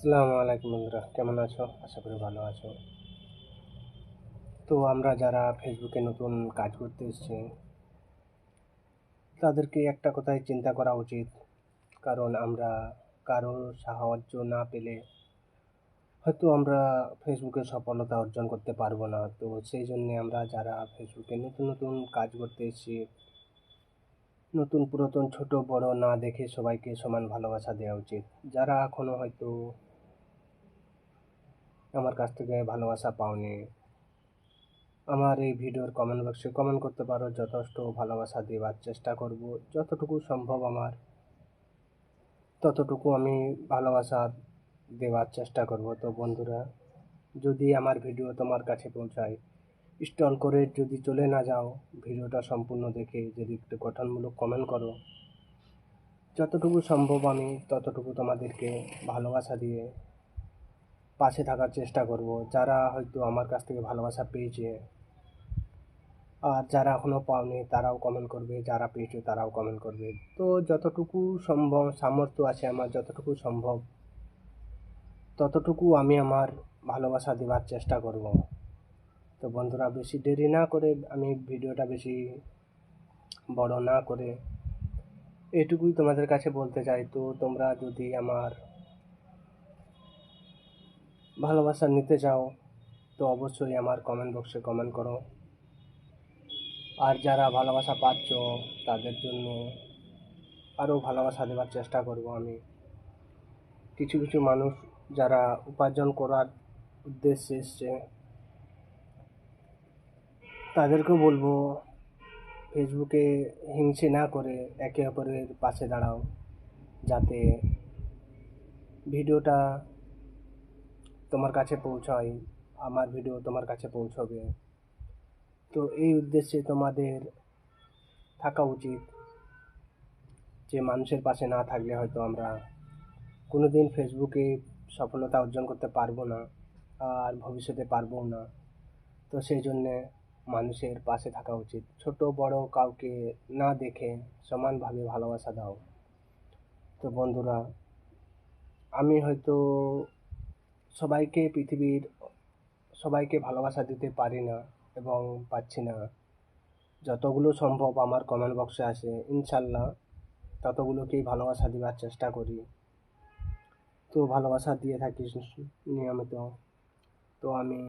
আসসালামু আলাইকুম বন্ধুরা, কেমন আছো? আশা করি ভালো আছো। তো আমরা যারা ফেসবুকে নতুন কাজ করতে এসেছি তাদেরকে একটা কথাই চিন্তা করা উচিত। কারণ আমরা কারোর সাহায্য না পেলে হয়তো আমরা ফেসবুকে সফলতা অর্জন করতে পারবো না। তো সেই জন্যে আমরা যারা ফেসবুকে নতুন নতুন কাজ করতে এসেছি, নতুন পুরাতন ছোট বড় না দেখে সবাইকে সমান ভালোবাসা দেওয়া উচিত। যারা এখনো হয়তো আমার কাছ থেকে ভালোবাসা পাওনি, আমার এই ভিডিওর কমেন্ট বক্সে কমেন্ট করতে পারো। যথেষ্ট ভালোবাসা দেওয়ার চেষ্টা করব, যতটুকু সম্ভব আমার ততটুকু আমি ভালোবাসা দেওয়ার চেষ্টা করব। তো বন্ধুরা, যদি আমার ভিডিও তোমার কাছে পৌঁছায়, স্টল করে যদি চলে না যাও, ভিডিওটা সম্পূর্ণ দেখে যদি একটু গঠনমূলক কমেন্ট করো, যতটুকু সম্ভব আমি ততটুকু তোমাদেরকে ভালোবাসা দিয়ে পাশে থাকার চেষ্টা করব। যারা হয়তো আমার কাছ থেকে ভালোবাসা পেয়েছে আর যারা এখনও পাওনি তারাও কমেন্ট করবে, যারা পেয়েছো তারাও কমেন্ট করবে। তো যতটুকু সম্ভব সামর্থ্য আছে আমার, যতটুকু সম্ভব ততটুকু আমি আমার ভালোবাসা দেওয়ার চেষ্টা করব। তো বন্ধুরা, বেশি দেরি না করে, আমি ভিডিওটা বেশি বড় না করে এটুকুই তোমাদের কাছে বলতে চাই। তো তোমরা যদি আমার ভালোবাসা নিতে চাও তো অবশ্যই আমার কমেন্ট বক্সে কমেন্ট করো। আর যারা ভালোবাসা পাচ্ছ তাদের জন্য আরও ভালোবাসা দেওয়ার চেষ্টা করব আমি। কিছু কিছু মানুষ যারা উপার্জন করার উদ্দেশ্যে এসছে তাদেরকেও বলবো, ফেসবুকে হিংসে না করে একে অপরের পাশে দাঁড়াও, যাতে ভিডিওটা তোমার কাছে পৌঁছায়, আমার ভিডিও তোমার কাছে পৌঁছবে। তো এই উদ্দেশ্যে তোমাদের থাকা উচিত, যে মানুষের পাশে না থাকলে হয়তো আমরা কোনো দিন ফেসবুকে সফলতা অর্জন করতে পারবো না, আর ভবিষ্যতে পারবো না। তো সেই জন্যে মানুষের পাশে থাকা উচিত। ছোট বড় কাউকে না দেখে সমানভাবে ভালোবাসা দাও। তো বন্ধুরা, আমি হয়তো সবাইকে পৃথিবীর সবাইকে ভালোবাসা দিতে পারি না এবং পাচ্ছি না। যতগুলো সম্ভব আমার কমেন্ট বক্সে আসে, ইনশাল্লাহ ততগুলোকেই ভালোবাসা দেওয়ার চেষ্টা করি। তো ভালোবাসা দিয়ে থাকি নিয়মিত। তো আমি